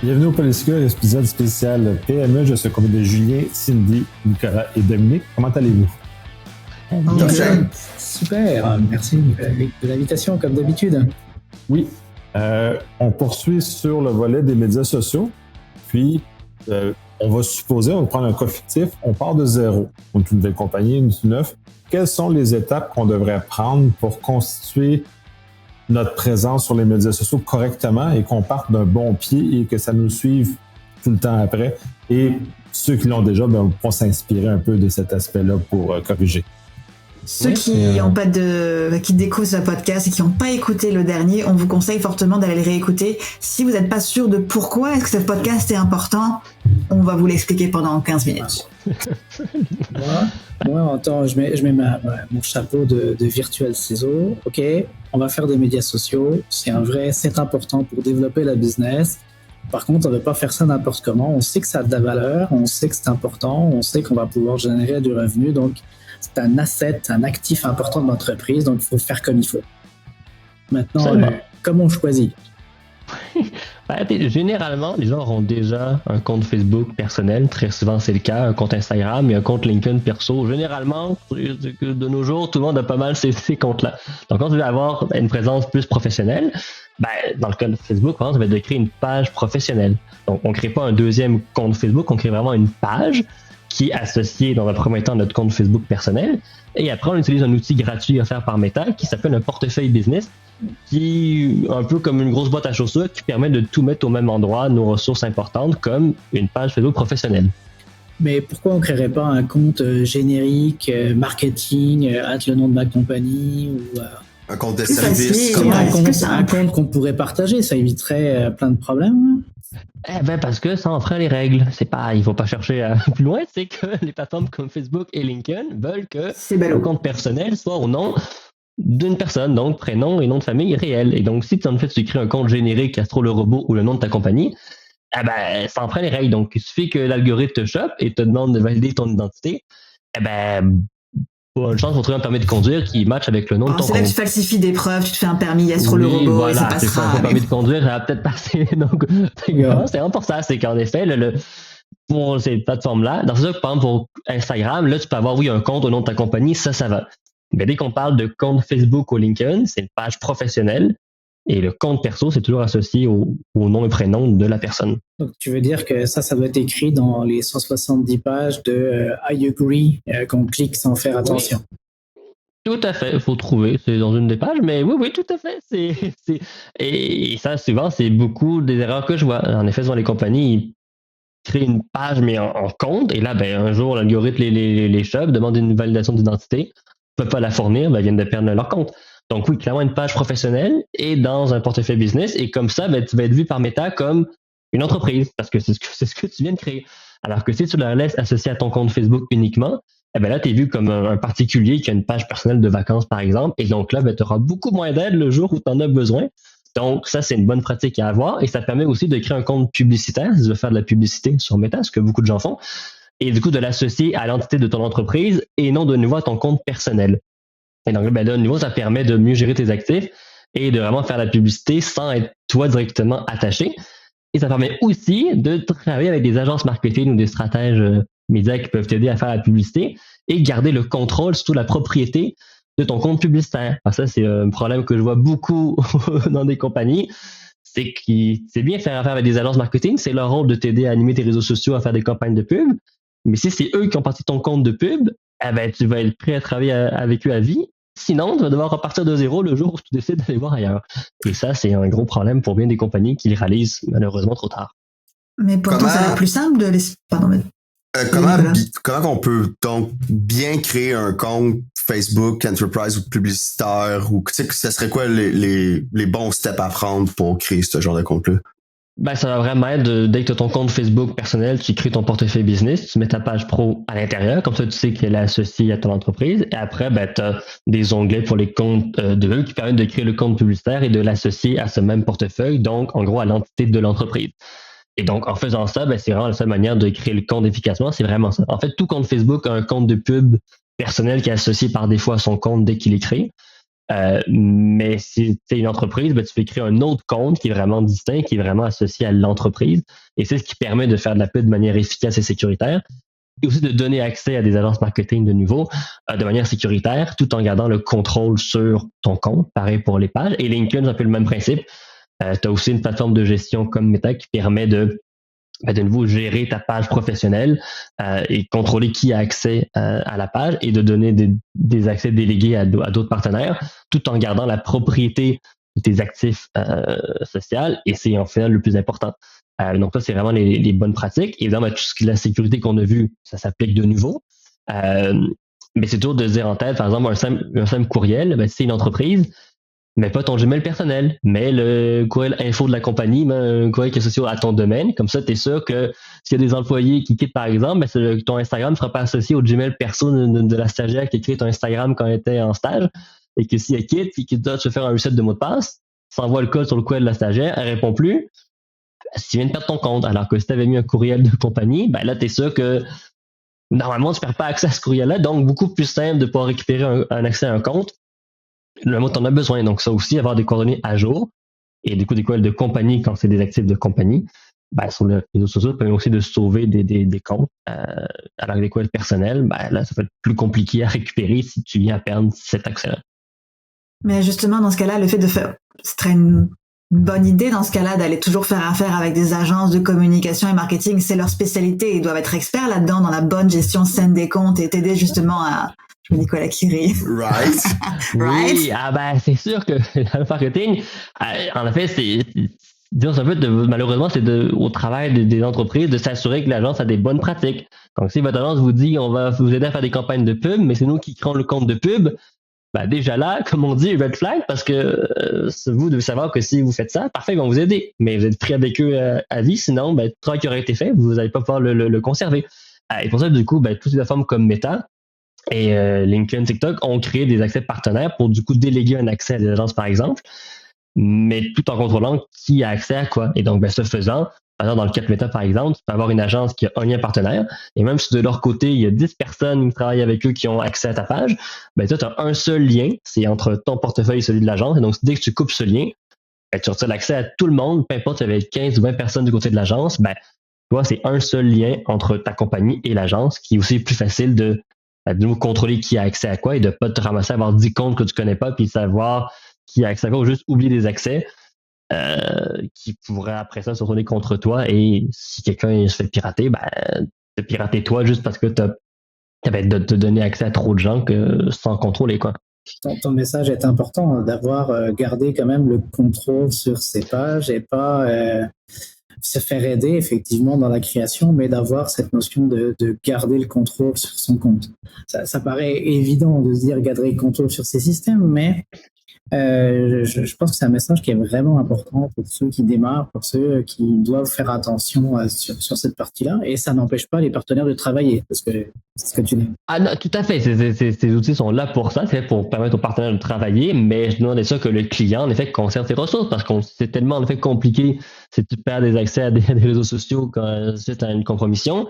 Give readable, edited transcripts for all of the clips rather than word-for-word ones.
Bienvenue au Politica, épisode spécial PME. Je suis accompagné de Julien, Cindy, Nicolas et Dominique. Comment allez-vous? Super, merci de l'invitation comme d'habitude. Oui, on poursuit sur le volet des médias sociaux. Puis, on va supposer, on va prendre un cas fictif, on part de zéro. On est une nouvelle compagnie, une neuf. Quelles sont les étapes qu'on devrait prendre pour constituer notre présence sur les médias sociaux correctement et qu'on parte d'un bon pied et que ça nous suive tout le temps après? Et ceux qui l'ont déjà, vont s'inspirer un peu de cet aspect-là pour corriger. Ceux qui découvrent ce podcast et qui n'ont pas écouté le dernier, on vous conseille fortement d'aller le réécouter. Si vous n'êtes pas sûr de pourquoi est-ce que ce podcast est important, on va vous l'expliquer pendant 15 minutes. Moi, je mets mon chapeau de virtual CISO. OK, on va faire des médias sociaux. C'est important pour développer la business. Par contre, on ne veut pas faire ça n'importe comment. On sait que ça a de la valeur, on sait que c'est important, on sait qu'on va pouvoir générer du revenu. Donc, c'est un asset, un actif important de l'entreprise, donc il faut faire comme il faut. Maintenant, comment on choisit? Généralement, les gens auront déjà un compte Facebook personnel. Très souvent, c'est le cas. Un compte Instagram et un compte LinkedIn perso. Généralement, de nos jours, tout le monde a pas mal ces comptes-là. Donc, quand tu veux avoir une présence plus professionnelle, dans le cas de Facebook, ça va être de créer une page professionnelle. Donc, on ne crée pas un deuxième compte Facebook, on crée vraiment une page qui est associé dans un premier temps à notre compte Facebook personnel. Et après, on utilise un outil gratuit offert par Meta qui s'appelle un portefeuille business, qui est un peu comme une grosse boîte à chaussures qui permet de tout mettre au même endroit, nos ressources importantes, comme une page Facebook professionnelle. Mais pourquoi on ne créerait pas un compte générique, marketing, le nom de ma compagnie ou un compte de service? Un compte qu'on pourrait partager, ça éviterait plein de problèmes. Parce que ça enfreint les règles. Il faut pas chercher plus loin, c'est que les plateformes comme Facebook et LinkedIn veulent que le compte personnel soit au nom d'une personne, donc prénom et nom de famille réel. Et donc, si tu crées un compte générique Astro le robot ou le nom de ta compagnie, ça enfreint les règles. Donc, il suffit que l'algorithme te chope et te demande de valider ton identité. Pour une chance pour trouver un permis de conduire qui match avec le nom de ton compte. C'est là que tu falsifies des preuves, tu te fais un permis Astro le robot et ça passera. C'est ça, un permis de conduire, ça va peut-être passer. Donc, c'est vraiment pour ça. C'est qu'en effet, pour ces plateformes-là, dans ce cas, par exemple, pour Instagram, là, tu peux avoir, un compte au nom de ta compagnie, ça va. Mais dès qu'on parle de compte Facebook ou LinkedIn, c'est une page professionnelle. Et le compte perso, c'est toujours associé au nom et prénom de la personne. Donc, tu veux dire que ça doit être écrit dans les 170 pages de I agree qu'on clique sans faire attention. Oui. Tout à fait, il faut trouver, c'est dans une des pages, mais oui, tout à fait. Et ça, souvent, c'est beaucoup des erreurs que je vois. En effet, dans les compagnies, ils créent une page, mais en compte, et là, un jour, l'algorithme les chope, demande une validation d'identité, ne peuvent pas la fournir, ils viennent de perdre leur compte. Donc oui, clairement une page professionnelle et dans un portefeuille business. Et comme ça, tu vas être vu par Meta comme une entreprise parce que c'est ce que tu viens de créer. Alors que si tu la laisses associée à ton compte Facebook uniquement, là, tu es vu comme un particulier qui a une page personnelle de vacances, par exemple. Et donc là, tu auras beaucoup moins d'aide le jour où tu en as besoin. Donc ça, c'est une bonne pratique à avoir. Et ça permet aussi de créer un compte publicitaire si tu veux faire de la publicité sur Meta, ce que beaucoup de gens font. Et du coup, de l'associer à l'entité de ton entreprise et non de nouveau à ton compte personnel. Et donc, de nouveau, ça permet de mieux gérer tes actifs et de vraiment faire la publicité sans être toi directement attaché. Et ça permet aussi de travailler avec des agences marketing ou des stratèges médias qui peuvent t'aider à faire la publicité et garder le contrôle, surtout la propriété de ton compte publicitaire. Alors ça, c'est un problème que je vois beaucoup dans des compagnies. C'est bien faire affaire avec des agences marketing, c'est leur rôle de t'aider à animer tes réseaux sociaux, à faire des campagnes de pub. Mais si c'est eux qui ont parti ton compte de pub, tu vas être prêt à travailler avec eux à vie. Sinon, tu vas devoir repartir de zéro le jour où tu décides d'aller voir ailleurs. Et ça, c'est un gros problème pour bien des compagnies qui le réalisent malheureusement trop tard. Mais pourtant, ça va être plus simple de laisser... Comment on peut donc bien créer un compte Facebook, Enterprise ou publicitaire? Ou tu sais, ça serait quoi les bons steps à prendre pour créer ce genre de compte-là? Ça va vraiment être dès que tu as ton compte Facebook personnel, tu crées ton portefeuille business, tu mets ta page pro à l'intérieur, comme ça tu sais qu'elle est associée à ton entreprise. Et après, tu as des onglets pour les comptes de eux qui permettent de créer le compte publicitaire et de l'associer à ce même portefeuille, donc en gros à l'entité de l'entreprise. Et donc en faisant ça, c'est vraiment la seule manière de créer le compte efficacement, c'est vraiment ça. En fait, tout compte Facebook a un compte de pub personnel qui est associé par défaut à son compte dès qu'il est créé. Mais si tu es une entreprise, ben, tu peux créer un autre compte qui est vraiment distinct, qui est vraiment associé à l'entreprise. Et c'est ce qui permet de faire de la pub de manière efficace et sécuritaire. Et aussi de donner accès à des agences marketing de nouveau de manière sécuritaire, tout en gardant le contrôle sur ton compte. Pareil pour les pages. Et LinkedIn, c'est un peu le même principe. Tu as aussi une plateforme de gestion comme Meta qui permet de nouveau gérer ta page professionnelle et contrôler qui a accès à la page et de donner des accès délégués à d'autres partenaires, tout en gardant la propriété de tes actifs sociaux, et c'est en fait le plus important. Donc ça, c'est vraiment les bonnes pratiques. Évidemment, tout ce qui est la sécurité qu'on a vu, ça s'applique de nouveau. Mais c'est toujours de dire en tête, par exemple, un simple courriel, si c'est une entreprise, mais pas ton Gmail personnel, mais le courriel info de la compagnie, mais un courriel qui est associé à ton domaine. Comme ça, tu es sûr que s'il y a des employés qui quittent, par exemple, ton Instagram ne sera pas associé au Gmail perso de la stagiaire qui a créé ton Instagram quand elle était en stage, et que si elle quitte et qu'elle doit se faire un reset de mot de passe, s'envoie le code sur le courriel de la stagiaire, elle répond plus, tu viens de perdre ton compte. Alors que si tu avais mis un courriel de compagnie, là, tu es sûr que normalement, tu ne perds pas accès à ce courriel-là, donc beaucoup plus simple de pouvoir récupérer un accès à un compte le moment où tu en as besoin. Donc ça aussi, avoir des coordonnées à jour et du coup des courriels de compagnie quand c'est des actifs de compagnie, sur les réseaux sociaux, ça permet aussi de sauver des comptes. Alors que des courriels personnels, là, ça peut être plus compliqué à récupérer si tu viens à perdre cet accès-là. Mais justement, dans ce cas-là, le fait de faire, c'est très une bonne idée dans ce cas-là d'aller toujours faire affaire avec des agences de communication et marketing. C'est leur spécialité. Ils doivent être experts là-dedans dans la bonne gestion saine des comptes et t'aider justement à... Je me dis quoi, la Kiri? Right. Right? Oui, c'est sûr que le marketing, en effet, malheureusement, c'est au travail des entreprises de s'assurer que l'agence a des bonnes pratiques. Donc, si votre agence vous dit, on va vous aider à faire des campagnes de pub, mais c'est nous qui créons le compte de pub, déjà là, comme on dit, red flag, parce que vous devez savoir que si vous faites ça, parfait, ils vont vous aider. Mais vous êtes pris avec eux à vie, sinon, le travail qui aurait été fait, vous n'allez pas pouvoir le conserver. Et pour ça, du coup, toutes ces plateformes comme Meta et LinkedIn, TikTok ont créé des accès partenaires pour du coup déléguer un accès à des agences, par exemple, mais tout en contrôlant qui a accès à quoi. Et donc, ce faisant, par exemple, dans le cas de Meta, par exemple, tu peux avoir une agence qui a un lien partenaire, et même si de leur côté, il y a 10 personnes qui travaillent avec eux qui ont accès à ta page, toi, tu as un seul lien, c'est entre ton portefeuille et celui de l'agence, et donc dès que tu coupes ce lien, tu retires l'accès à tout le monde, peu importe si tu avais 15 ou 20 personnes du côté de l'agence, toi, c'est un seul lien entre ta compagnie et l'agence, qui est aussi plus facile de nous contrôler qui a accès à quoi et de ne pas te ramasser à avoir 10 comptes que tu connais pas puis savoir qui a accès à quoi ou juste oublier des accès qui pourraient après ça se retourner contre toi, et si quelqu'un se fait pirater, te pirater toi juste parce que tu avais de te donner accès à trop de gens que sans contrôler, quoi. Ton message est important, d'avoir gardé quand même le contrôle sur ces pages et pas se faire aider effectivement dans la création, mais d'avoir cette notion de garder le contrôle sur son compte. Ça paraît évident de se dire garder le contrôle sur ces systèmes, mais je pense que c'est un message qui est vraiment important pour ceux qui démarrent, pour ceux qui doivent faire attention sur cette partie-là, et ça n'empêche pas les partenaires de travailler, parce que c'est ce que tu dis. Non, tout à fait. Ces outils sont là pour ça, c'est pour permettre aux partenaires de travailler, mais je demandais ça que le client, en effet, conserve ses ressources, parce que c'est tellement, en effet, compliqué, c'est de perdre des accès à des réseaux sociaux suite à une compromission.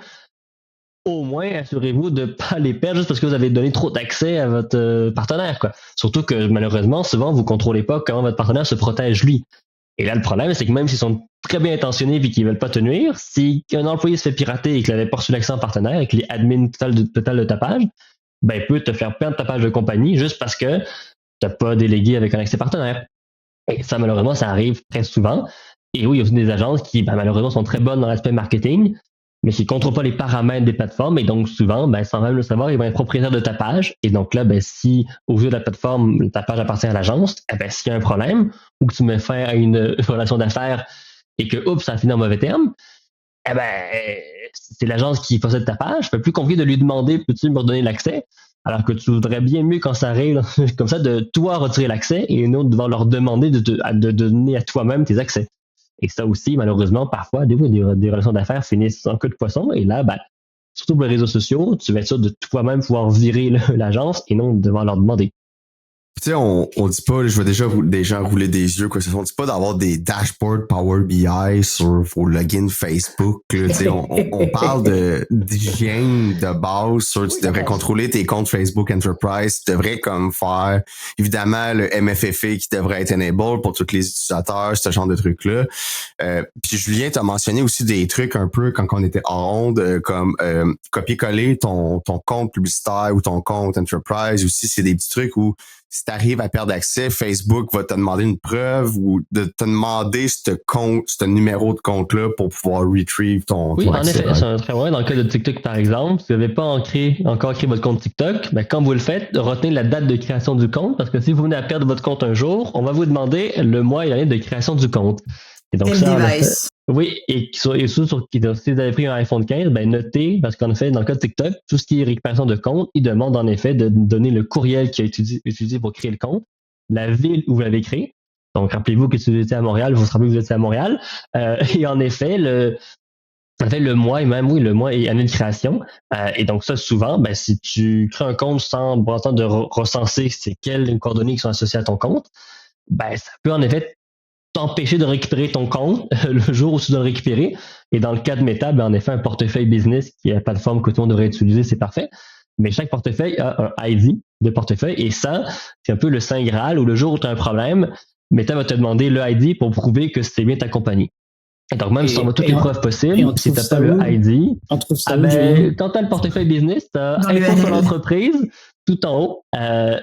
Au moins, assurez-vous de ne pas les perdre juste parce que vous avez donné trop d'accès à votre partenaire, quoi. Surtout que, malheureusement, souvent, vous ne contrôlez pas comment votre partenaire se protège, lui. Et là, le problème, c'est que même s'ils sont très bien intentionnés et qu'ils ne veulent pas te nuire, si un employé se fait pirater et qu'il n'avait pas reçu l'accès en partenaire et qu'il est admin total de ta page, il peut te faire perdre ta page de compagnie juste parce que tu n'as pas délégué avec un accès partenaire. Et ça, malheureusement, ça arrive très souvent. Et oui, il y a aussi des agences qui, malheureusement, sont très bonnes dans l'aspect marketing, mais qui ne contrôlent pas les paramètres des plateformes, et donc souvent, sans même le savoir, ils vont être propriétaires de ta page. Et donc là, si au vu de la plateforme, ta page appartient à l'agence, s'il y a un problème, ou que tu mets fin à une relation d'affaires et que, ça finit en mauvais terme, c'est l'agence qui possède ta page. C'est plus compliqué de lui demander, peux-tu me redonner l'accès? Alors que tu voudrais bien mieux, quand ça arrive comme ça, de toi retirer l'accès et nous devoir leur demander de donner à toi-même tes accès. Et ça aussi, malheureusement, parfois, des relations d'affaires finissent en queue de poisson. Et là, surtout pour les réseaux sociaux, tu vas être sûr de toi-même pouvoir virer l'agence et non devoir leur demander. Tu sais, on dit pas, je vois déjà des gens rouler des yeux, quoi. On dit pas d'avoir des dashboards Power BI sur vos logins Facebook, là. Tu sais, on parle d'hygiène de base sur, tu devrais contrôler tes comptes Facebook Enterprise, tu devrais comme faire, évidemment, le MFFA qui devrait être enable pour tous les utilisateurs, ce genre de trucs-là. Puis Julien, t'as mentionné aussi des trucs un peu quand on était en onde, comme copier-coller ton compte publicitaire ou ton compte Enterprise aussi, c'est des petits trucs où si tu arrives à perdre accès, Facebook va te demander une preuve ou de te demander ce numéro de compte-là pour pouvoir retrieve ton Oui, en accès. effet, c'est un très bon. Dans le cas de TikTok, par exemple, si vous n'avez pas encore créé votre compte TikTok, ben, quand vous le faites, retenez la date de création du compte, parce que si vous venez à perdre votre compte un jour, on va vous demander le mois et l'année de création du compte. Et donc, ça, oui, et si vous avez pris un iPhone 15, ben notez, parce qu'en effet, dans le cas de TikTok, tout ce qui est récupération de compte, il demande en effet de donner le courriel qui a été utilisé pour créer le compte, la ville où vous l'avez créé. Donc, rappelez-vous que si vous étiez à Montréal, vous savez que vous étiez à Montréal. Et en effet, le mois et même, oui, le mois et année de création. Et donc, ça, souvent, ben, si tu crées un compte sans avoir le temps de recenser c'est quelles coordonnées qui sont associées à ton compte, ben, ça peut en effet t'empêcher de récupérer ton compte le jour où tu dois le récupérer. Et dans le cas de Meta, ben, en effet, un portefeuille business qui est la plateforme que tout le monde devrait utiliser, c'est parfait. Mais chaque portefeuille a un ID de portefeuille. Et ça, c'est un peu le Saint Graal où le jour où tu as un problème, Meta va te demander le ID pour prouver que c'est bien ta compagnie. Et donc, même si tu envoies toutes les preuves possibles, si tu n'as pas le ID, quand tu as le portefeuille business, tu as info sur l'entreprise tout en haut.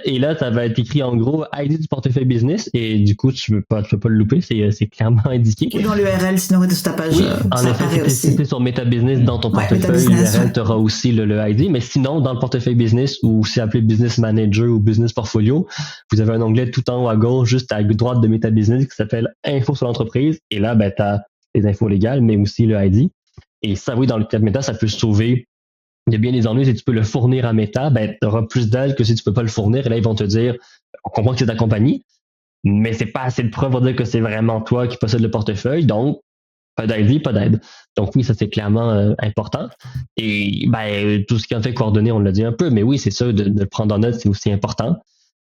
Et là, ça va être écrit en gros ID du portefeuille business. Et du coup, tu peux pas le louper. C'est clairement indiqué. Ou dans l'URL, sinon de ta page. Oui, en effet, si tu es sur Meta Business dans ton portefeuille, l'URL, tu auras aussi le ID. Mais sinon, dans le portefeuille business, ou c'est appelé Business Manager ou Business Portfolio, vous avez un onglet tout en haut à gauche, juste à droite de Meta Business, qui s'appelle Info sur l'entreprise. Et là, ben, tu as les infos légales, mais aussi le ID. Et ça, oui, dans le cas de Meta, ça peut sauver. Il y a bien des ennuis, si tu peux le fournir à Meta, ben, tu auras plus d'aide que si tu peux pas le fournir. Et là, ils vont te dire, on comprend que c'est ta compagnie, mais c'est pas assez de preuves pour dire que c'est vraiment toi qui possède le portefeuille. Donc, pas d'ID, pas d'aide. Donc oui, ça c'est clairement important. Et ben, tout ce qui en fait coordonnées, on l'a dit un peu, mais oui, c'est ça, de le prendre en note, c'est aussi important.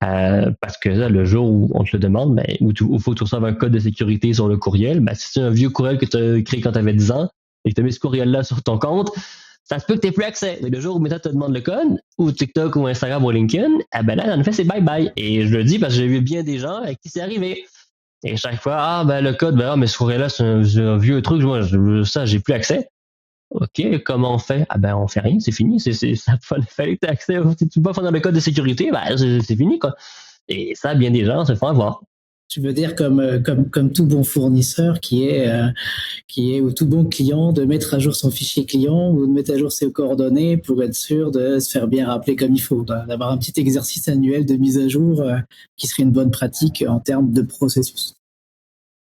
Parce que là, le jour où on te le demande, ben, où il faut que tu reçoives un code de sécurité sur le courriel, ben, si c'est un vieux courriel que tu as créé quand tu avais 10 ans et que tu as mis ce courriel-là sur ton compte, ça se peut que tu n'aies plus accès. Mais le jour où Meta te demande le code, ou TikTok, ou Instagram, ou LinkedIn, ben là, en effet, c'est bye-bye. Et je le dis parce que j'ai vu bien des gens avec qui c'est arrivé. Et chaque fois, ben le code, mais ce courriel-là, c'est un vieux truc, moi, ça, j'ai plus accès. OK, comment on fait? Ben, on fait rien, c'est fini. Ça fallait que tu aies accès. Si tu ne peux pas faire le code de sécurité, ben, c'est fini, quoi. Et ça, bien des gens se font avoir. Tu veux dire comme tout bon fournisseur qui est ou tout bon client de mettre à jour son fichier client ou de mettre à jour ses coordonnées pour être sûr de se faire bien rappeler comme il faut, d'avoir un petit exercice annuel de mise à jour qui serait une bonne pratique en termes de processus.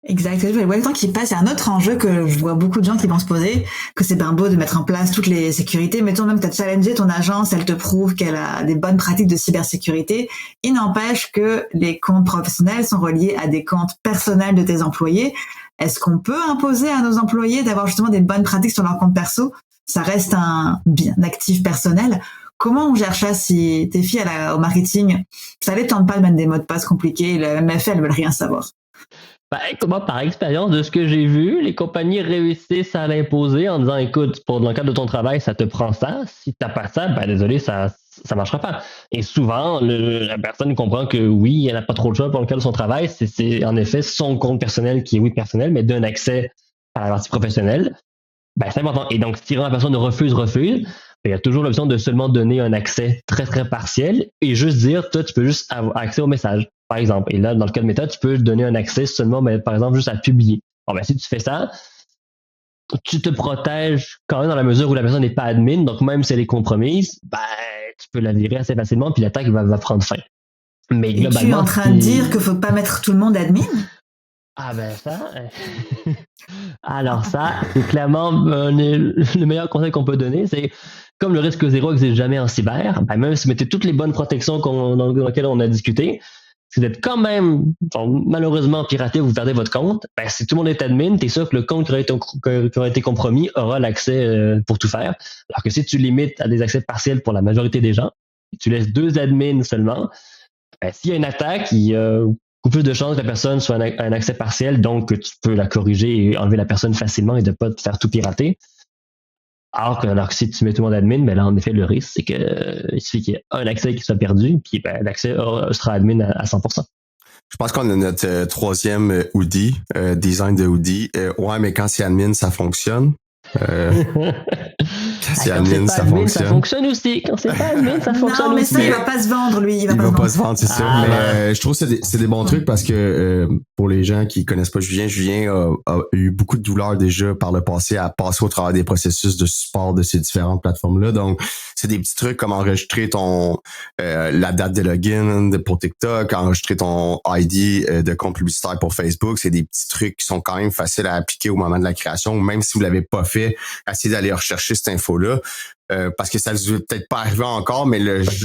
Exact. Je vois le temps qui passe. Il y a un autre enjeu que je vois beaucoup de gens qui vont se poser, que c'est bien beau de mettre en place toutes les sécurités. Mettons même que tu as challengé ton agence, elle te prouve qu'elle a des bonnes pratiques de cybersécurité. Il n'empêche que les comptes professionnels sont reliés à des comptes personnels de tes employés. Est-ce qu'on peut imposer à nos employés d'avoir justement des bonnes pratiques sur leur compte perso? Ça reste un actif personnel. Comment on gère ça si tes filles au marketing, ça les tente pas de mettre des mots de passe compliqués, le MFA, elles veulent rien savoir? Ben, comment, par expérience de ce que j'ai vu, les compagnies réussissent à l'imposer en disant, écoute, dans le cadre de ton travail, ça te prend ça. Si t'as pas ça, ben désolé, ça marchera pas. Et souvent, la personne comprend que oui, elle n'a pas trop le choix pour le cadre de son travail. C'est en effet son compte personnel qui est, oui, personnel, mais donne accès à la partie professionnelle. Ben, c'est important. Et donc, si la personne refuse, il y a toujours l'option de seulement donner un accès très, très partiel et juste dire, toi, tu peux juste avoir accès au message, par exemple. Et là, dans le cas de Meta, tu peux donner un accès seulement, par exemple, juste à publier. Bon, ben, si tu fais ça, tu te protèges quand même dans la mesure où la personne n'est pas admin. Donc, même si elle est compromise, ben, tu peux la virer assez facilement puis l'attaque va prendre fin. Mais et tu es en train de dire qu'il ne faut pas mettre tout le monde admin? Ah ben ça, alors ça, c'est clairement le meilleur conseil qu'on peut donner, c'est comme le risque zéro n'existe jamais en cyber, ben même si vous mettez toutes les bonnes protections dans lesquelles on a discuté, si vous êtes quand même malheureusement piraté ou vous perdez votre compte, ben si tout le monde est admin, t'es sûr que le compte qui aura été compromis aura l'accès pour tout faire. Alors que si tu limites à des accès partiels pour la majorité des gens, tu laisses 2 admins seulement, s'il y a une attaque, il y a beaucoup plus de chances que la personne soit un accès partiel, donc que tu peux la corriger et enlever la personne facilement et de pas te faire tout pirater. Alors que si tu mets tout le monde admin, ben là, en effet, le risque, c'est que il suffit qu'il y ait un accès qui soit perdu, puis ben, l'accès sera admin à 100%. Je pense qu'on a notre troisième hoodie, design de hoodie. Ouais, mais quand c'est admin, ça fonctionne. Quand c'est admin, ça fonctionne. Ça fonctionne aussi. Quand c'est pas admin, ça fonctionne aussi. Non, mais ça, il va pas se vendre, lui. Il va pas se vendre, c'est sûr. Mais je trouve que c'est des bons trucs parce que pour les gens qui connaissent pas Julien a eu beaucoup de douleurs déjà par le passé à passer au travers des processus de support de ces différentes plateformes-là. Donc, c'est des petits trucs comme enregistrer ton la date de login pour TikTok, enregistrer ton ID de compte publicitaire pour Facebook. C'est des petits trucs qui sont quand même faciles à appliquer au moment de la création, même si vous l'avez pas fait, essayez d'aller rechercher cette info-là, parce que ça ne vous est peut-être pas arrivé encore, mais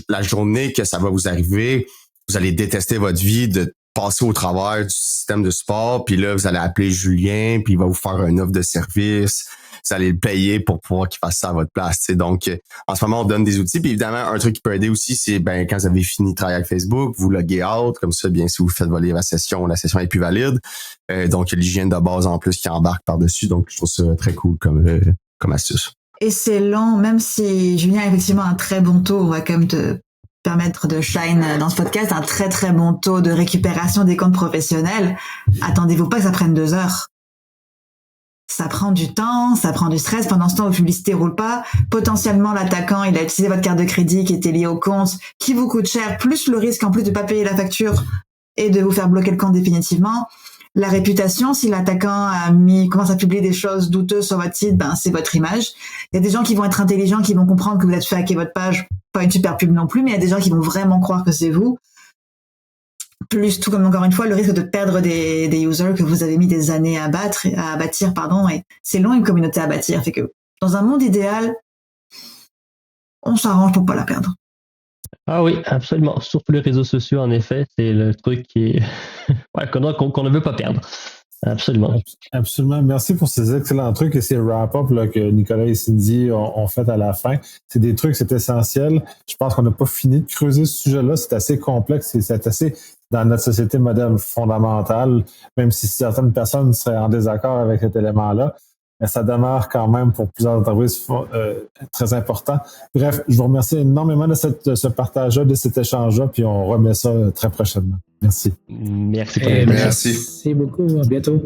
la journée que ça va vous arriver, vous allez détester votre vie de passer au travers du système de support, puis là, vous allez appeler Julien, puis il va vous faire une offre de service, vous allez le payer pour pouvoir qu'il fasse ça à votre place. T'sais. Donc, en ce moment, on donne des outils, puis évidemment, un truc qui peut aider aussi, c'est quand vous avez fini de travailler avec Facebook, vous loguez out, comme ça, bien si vous faites voler la session est plus valide. Donc, il y a l'hygiène de base en plus qui embarque par-dessus, donc je trouve ça très cool comme astuce. Et c'est lent, même si Julien a effectivement un très bon taux, on va quand même te permettre de shine dans ce podcast, un très très bon taux de récupération des comptes professionnels. Attendez-vous pas que ça prenne 2 heures. Ça prend du temps, ça prend du stress. Pendant ce temps, vos publicités roulent pas. Potentiellement, l'attaquant, il a utilisé votre carte de crédit qui était liée au compte, qui vous coûte cher, plus le risque en plus de pas payer la facture et de vous faire bloquer le compte définitivement. La réputation, si l'attaquant commence à publier des choses douteuses sur votre site, c'est votre image. Il y a des gens qui vont être intelligents, qui vont comprendre que vous êtes fait hacker votre page, pas une super pub non plus, mais il y a des gens qui vont vraiment croire que c'est vous. Plus tout comme encore une fois, le risque de perdre des users que vous avez mis des années à bâtir, et c'est long une communauté à bâtir. Fait que dans un monde idéal, on s'arrange pour pas la perdre. Ah oui, absolument. Surtout les réseaux sociaux, en effet, c'est le truc qui est qu'on ne veut pas perdre. Absolument. Absolument. Merci pour ces excellents trucs et ces wrap-up là, que Nicolas et Cindy ont fait à la fin. C'est des trucs, c'est essentiel. Je pense qu'on n'a pas fini de creuser ce sujet-là. C'est assez complexe et c'est assez dans notre société moderne fondamentale, même si certaines personnes seraient en désaccord avec cet élément-là. Mais ça demeure quand même pour plusieurs entreprises très important. Bref, je vous remercie énormément de ce partage-là, de cet échange-là, puis on remet ça très prochainement. Merci. Merci. Merci beaucoup. À bientôt.